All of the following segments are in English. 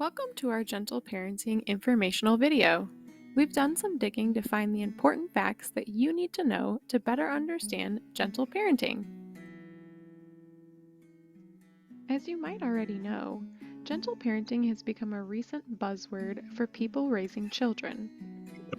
Welcome to our Gentle Parenting informational video. We've done some digging to find the important facts that you need to know to better understand gentle parenting. As you might already know, gentle parenting has become a recent buzzword for people raising children.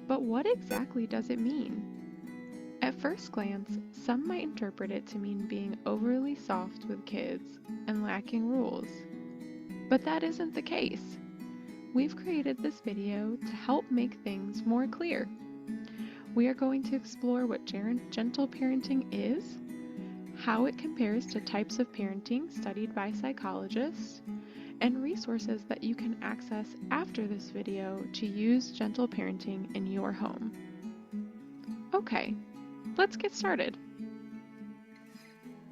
But what exactly does it mean? At first glance, some might interpret it to mean being overly soft with kids and lacking rules. But that isn't the case. We've created this video to help make things more clear. We are going to explore what gentle parenting is, how it compares to types of parenting studied by psychologists, and resources that you can access after this video to use gentle parenting in your home. Okay, let's get started.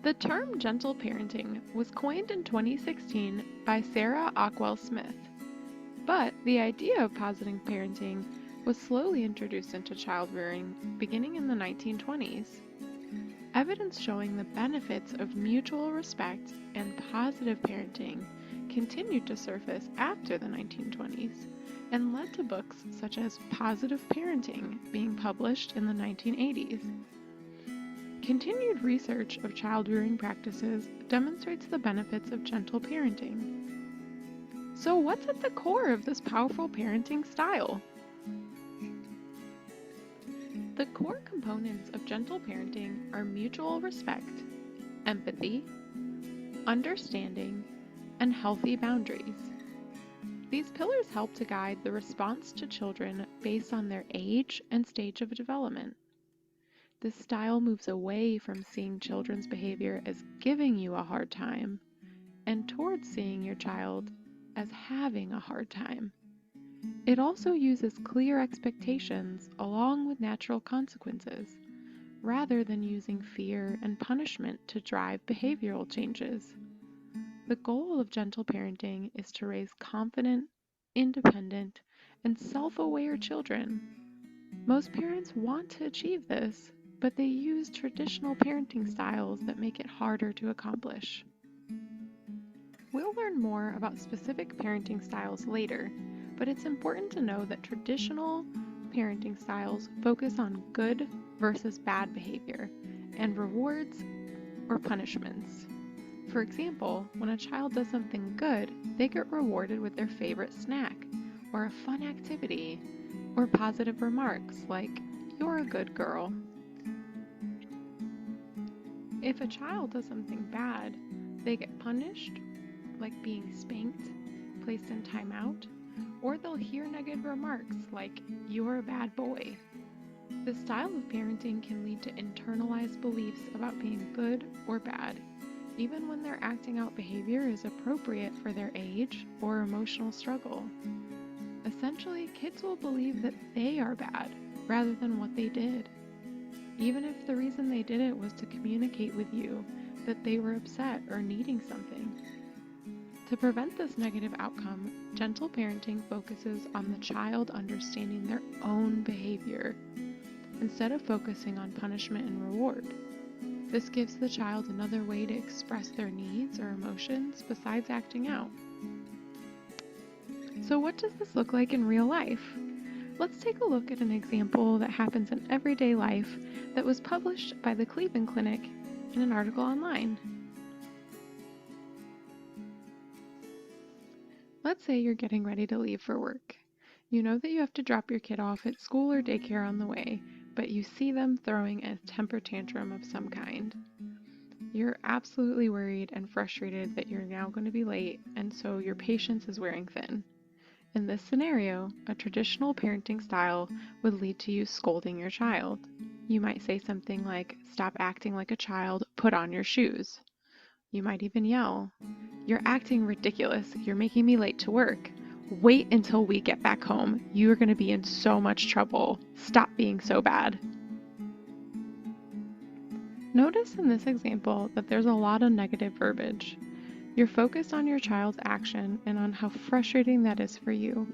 The term gentle parenting was coined in 2016 by Sarah Ockwell Smith. But the idea of positive parenting was slowly introduced into child rearing beginning in the 1920s. Evidence showing the benefits of mutual respect and positive parenting continued to surface after the 1920s and led to books such as Positive Parenting being published in the 1980s. Continued research of child rearing practices demonstrates the benefits of gentle parenting. So what's at the core of this powerful parenting style? The core components of gentle parenting are mutual respect, empathy, understanding, and healthy boundaries. These pillars help to guide the response to children based on their age and stage of development. This style moves away from seeing children's behavior as giving you a hard time and towards seeing your child as having a hard time. It also uses clear expectations along with natural consequences, rather than using fear and punishment to drive behavioral changes. The goal of gentle parenting is to raise confident, independent, and self-aware children. Most parents want to achieve this, but they use traditional parenting styles that make it harder to accomplish. We'll learn more about specific parenting styles later, but it's important to know that traditional parenting styles focus on good versus bad behavior and rewards or punishments. For example, when a child does something good, they get rewarded with their favorite snack, or a fun activity, or positive remarks like, "You're a good girl." If a child does something bad, they get punished, like being spanked, placed in timeout, or they'll hear negative remarks like, "You're a bad boy." This style of parenting can lead to internalized beliefs about being good or bad, even when their acting out behavior is appropriate for their age or emotional struggle. Essentially, kids will believe that they are bad rather than what they did, even if the reason they did it was to communicate with you that they were upset or needing something. To prevent this negative outcome, gentle parenting focuses on the child understanding their own behavior, instead of focusing on punishment and reward. This gives the child another way to express their needs or emotions besides acting out. So what does this look like in real life? Let's take a look at an example that happens in everyday life that was published by the Cleveland Clinic in an article online. Let's say you're getting ready to leave for work. You know that you have to drop your kid off at school or daycare on the way, but you see them throwing a temper tantrum of some kind. You're absolutely worried and frustrated that you're now going to be late, and so your patience is wearing thin. In this scenario, a traditional parenting style would lead to you scolding your child. You might say something like, "Stop acting like a child, put on your shoes." You might even yell, "You're acting ridiculous. You're making me late to work. Wait until we get back home. You are going to be in so much trouble. Stop being so bad." Notice in this example that there's a lot of negative verbiage. You're focused on your child's action and on how frustrating that is for you.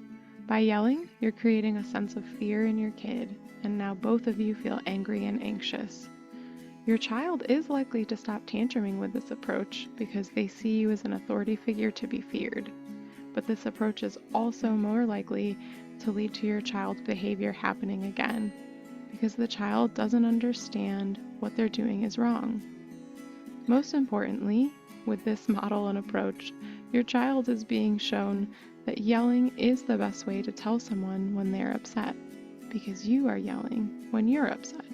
By yelling, you're creating a sense of fear in your kid, and now both of you feel angry and anxious. Your child is likely to stop tantruming with this approach because they see you as an authority figure to be feared. but this approach is also more likely to lead to your child's behavior happening again, because the child doesn't understand what they're doing is wrong. Most importantly, with this model and approach, your child is being shown that yelling is the best way to tell someone when they're upset, because you are yelling when you're upset.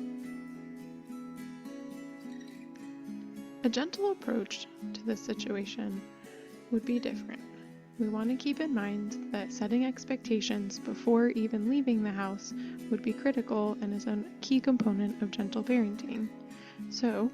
A gentle approach to this situation would be different. We want to keep in mind that setting expectations before even leaving the house would be critical and is a key component of gentle parenting. So,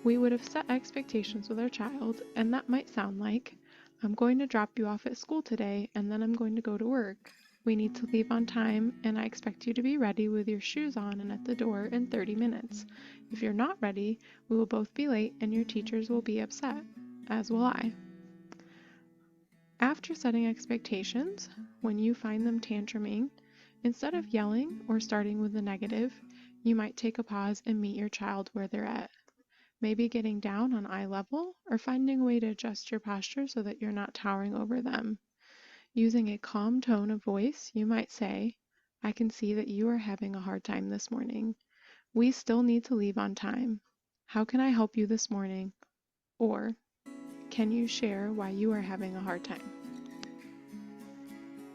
we would have set expectations with our child, and that might sound like, I'm going to drop you off at school today, and then I'm going to go to work. We need to leave on time, and I expect you to be ready with your shoes on and at the door in 30 minutes. If you're not ready, we will both be late and your teachers will be upset, as will I. After setting expectations, when you find them tantruming, instead of yelling or starting with the negative, you might take a pause and meet your child where they're at. Maybe getting down on eye level or finding a way to adjust your posture so that you're not towering over them. Using a calm tone of voice, you might say, I can see that you are having a hard time this morning. We still need to leave on time. How can I help you this morning? Or, can you share why you are having a hard time?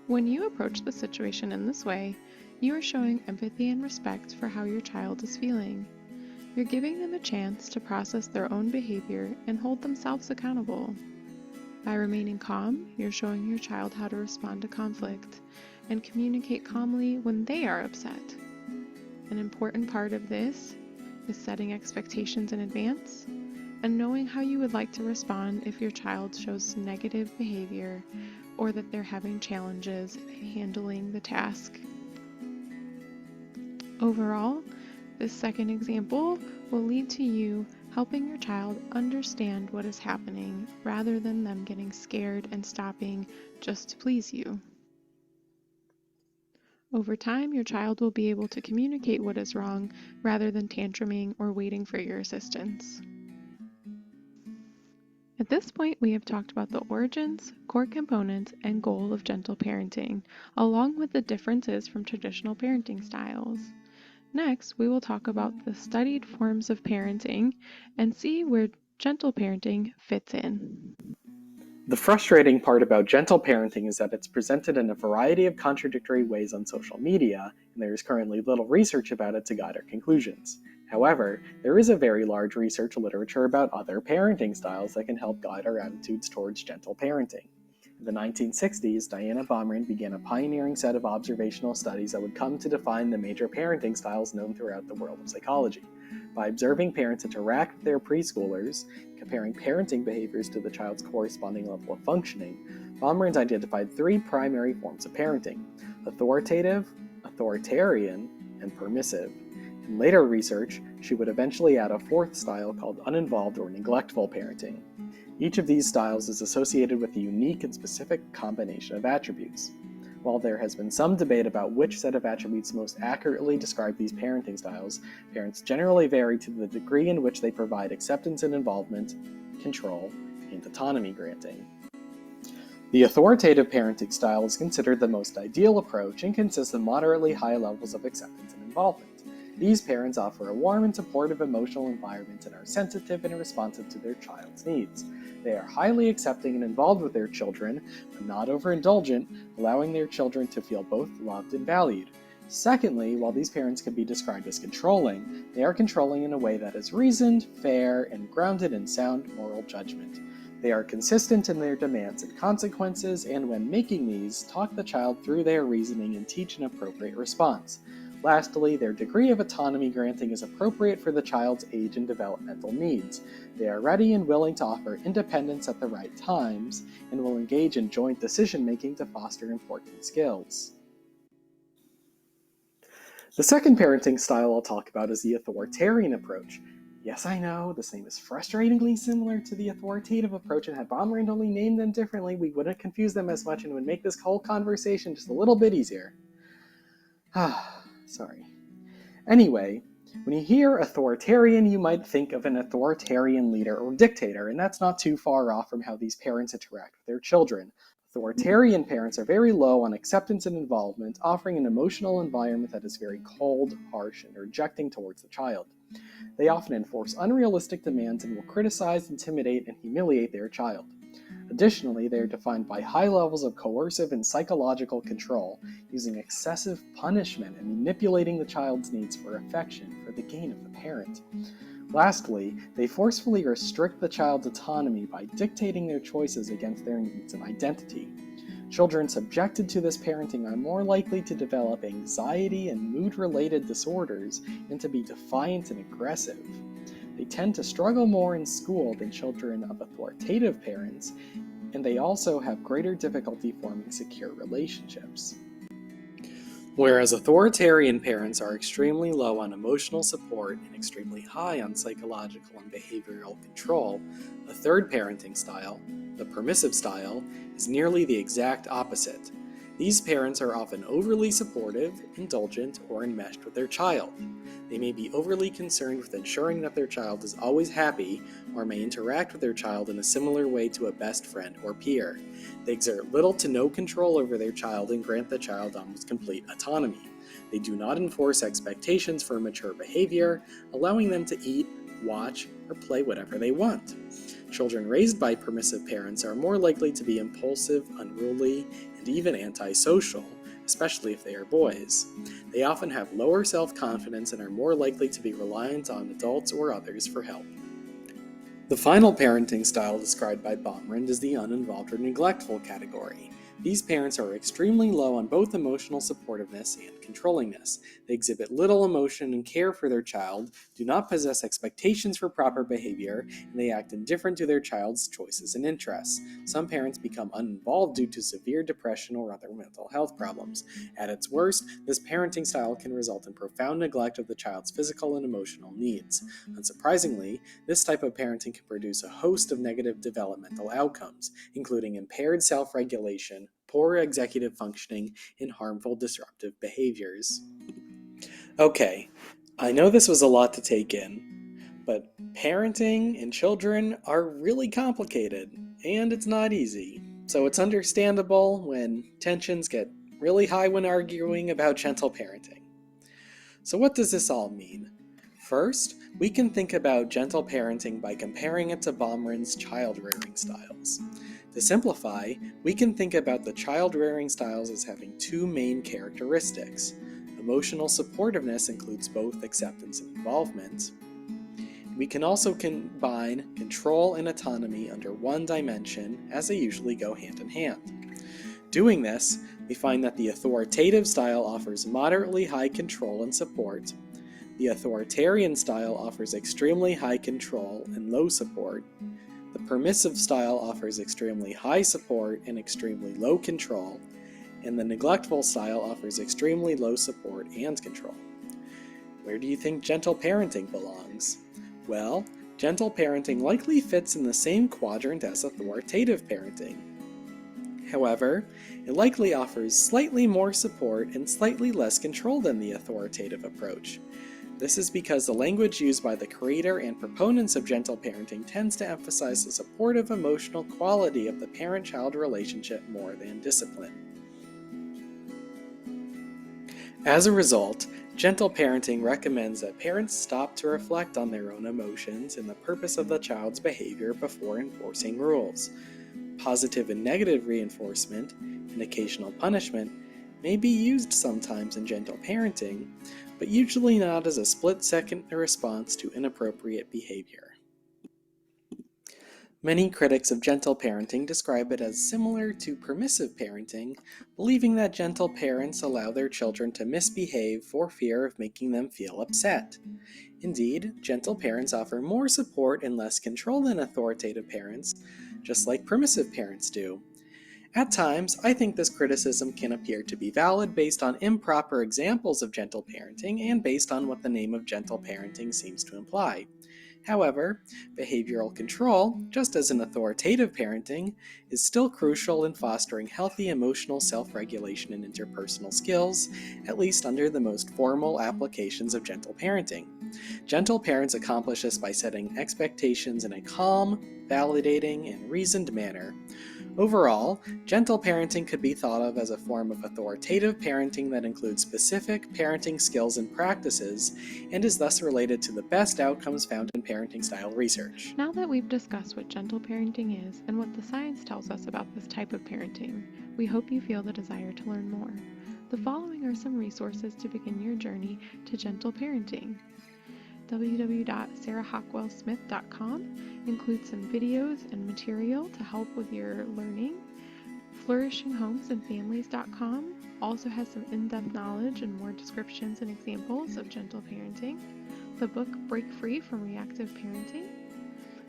When you approach the situation in this way, you are showing empathy and respect for how your child is feeling. You're giving them a chance to process their own behavior and hold themselves accountable. By remaining calm, you're showing your child how to respond to conflict and communicate calmly when they are upset. An important part of this is setting expectations in advance and knowing how you would like to respond if your child shows negative behavior or that they're having challenges handling the task. Overall, this second example will lead to you helping your child understand what is happening rather than them getting scared and stopping just to please you. Over time, your child will be able to communicate what is wrong rather than tantruming or waiting for your assistance. At this point, we have talked about the origins, core components, and goal of gentle parenting, along with the differences from traditional parenting styles. Next, we will talk about the studied forms of parenting and see where gentle parenting fits in. The frustrating part about gentle parenting is that it's presented in a variety of contradictory ways on social media, and there is currently little research about it to guide our conclusions. However, there is a very large research literature about other parenting styles that can help guide our attitudes towards gentle parenting. In the 1960s, Diana Baumrind began a pioneering set of observational studies that would come to define the major parenting styles known throughout the world of psychology. By observing parents interact with their preschoolers, comparing parenting behaviors to the child's corresponding level of functioning, Baumrind identified three primary forms of parenting: authoritative, authoritarian, and permissive. In later research, she would eventually add a fourth style called uninvolved or neglectful parenting. Each of these styles is associated with a unique and specific combination of attributes. While there has been some debate about which set of attributes most accurately describe these parenting styles, parents generally vary to the degree in which they provide acceptance and involvement, control, and autonomy granting. The authoritative parenting style is considered the most ideal approach and consists of moderately high levels of acceptance and involvement. These parents offer a warm and supportive emotional environment and are sensitive and responsive to their child's needs. They are highly accepting and involved with their children, but not overindulgent, allowing their children to feel both loved and valued. Secondly, while these parents can be described as controlling, they are controlling in a way that is reasoned, fair, and grounded in sound moral judgment. They are consistent in their demands and consequences, and when making these, talk the child through their reasoning and teach an appropriate response. Lastly, their degree of autonomy granting is appropriate for the child's age and developmental needs. They are ready and willing to offer independence at the right times, and will engage in joint decision-making to foster important skills. The second parenting style I'll talk about is the authoritarian approach. Yes, I know, this name is frustratingly similar to the authoritative approach, and had Baumrind only named them differently, we wouldn't confuse them as much and would make this whole conversation just a little bit easier. Sorry. Anyway, when you hear authoritarian, you might think of an authoritarian leader or dictator, and that's not too far off from how these parents interact with their children. Authoritarian parents are very low on acceptance and involvement, offering an emotional environment that is very cold, harsh, and rejecting towards the child. They often enforce unrealistic demands and will criticize, intimidate, and humiliate their child. Additionally, they are defined by high levels of coercive and psychological control, using excessive punishment and manipulating the child's needs for affection for the gain of the parent. Lastly, they forcefully restrict the child's autonomy by dictating their choices against their needs and identity. Children subjected to this parenting are more likely to develop anxiety and mood-related disorders and to be defiant and aggressive. They tend to struggle more in school than children of authoritative parents, and they also have greater difficulty forming secure relationships. Whereas authoritarian parents are extremely low on emotional support and extremely high on psychological and behavioral control, a third parenting style, the permissive style, is nearly the exact opposite. These parents are often overly supportive, indulgent, or enmeshed with their child. They may be overly concerned with ensuring that their child is always happy, or may interact with their child in a similar way to a best friend or peer. They exert little to no control over their child and grant the child almost complete autonomy. They do not enforce expectations for mature behavior, allowing them to eat, watch, or play whatever they want. Children raised by permissive parents are more likely to be impulsive, unruly, and even antisocial, especially if they are boys. They often have lower self-confidence and are more likely to be reliant on adults or others for help. The final parenting style described by Baumrind is the uninvolved or neglectful category. These parents are extremely low on both emotional supportiveness and controllingness. They exhibit little emotion and care for their child, do not possess expectations for proper behavior, and they act indifferent to their child's choices and interests. Some parents become uninvolved due to severe depression or other mental health problems. At its worst, this parenting style can result in profound neglect of the child's physical and emotional needs. Unsurprisingly, this type of parenting can produce a host of negative developmental outcomes, including impaired self-regulation, poor executive functioning, and harmful disruptive behaviors. Okay, I know this was a lot to take in, but parenting and children are really complicated, and it's not easy. So it's understandable when tensions get really high when arguing about gentle parenting. So what does this all mean? First, we can think about gentle parenting by comparing it to Baumrind's child-rearing styles. To simplify, we can think about the child-rearing styles as having two main characteristics. Emotional supportiveness includes both acceptance and involvement. We can also combine control and autonomy under one dimension, as they usually go hand in hand. Doing this, we find that the authoritative style offers moderately high control and support. The authoritarian style offers extremely high control and low support. The permissive style offers extremely high support and extremely low control, and the neglectful style offers extremely low support and control. Where do you think gentle parenting belongs? Well, gentle parenting likely fits in the same quadrant as authoritative parenting. However, it likely offers slightly more support and slightly less control than the authoritative approach. This is because the language used by the creator and proponents of gentle parenting tends to emphasize the supportive emotional quality of the parent-child relationship more than discipline. As a result, gentle parenting recommends that parents stop to reflect on their own emotions and the purpose of the child's behavior before enforcing rules. Positive and negative reinforcement and occasional punishment may be used sometimes in gentle parenting, but usually not as a split-second response to inappropriate behavior. Many critics of gentle parenting describe it as similar to permissive parenting, believing that gentle parents allow their children to misbehave for fear of making them feel upset. Indeed, gentle parents offer more support and less control than authoritative parents, just like permissive parents do. At times, I think this criticism can appear to be valid based on improper examples of gentle parenting and based on what the name of gentle parenting seems to imply. However, behavioral control, just as in authoritative parenting, is still crucial in fostering healthy emotional self-regulation and interpersonal skills, at least under the most formal applications of gentle parenting. Gentle parents accomplish this by setting expectations in a calm, validating, and reasoned manner. Overall, gentle parenting could be thought of as a form of authoritative parenting that includes specific parenting skills and practices, and is thus related to the best outcomes found in parenting style research. Now that we've discussed what gentle parenting is and what the science tells us about this type of parenting, we hope you feel the desire to learn more. The following are some resources to begin your journey to gentle parenting. www.sarahhockwellsmith.com includes some videos and material to help with your learning. FlourishingHomesAndFamilies.com also has some in-depth knowledge and more descriptions and examples of gentle parenting. The book Break Free from Reactive Parenting.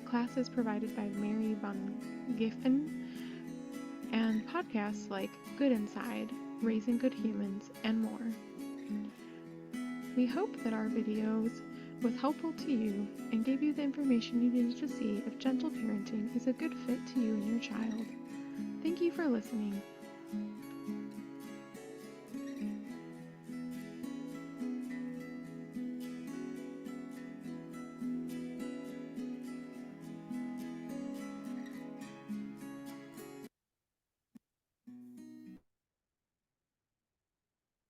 Classes provided by Mary Von Giffen, and podcasts like Good Inside, Raising Good Humans, and more. We hope that our videos was helpful to you and gave you the information you needed to see if gentle parenting is a good fit to you and your child. Thank you for listening.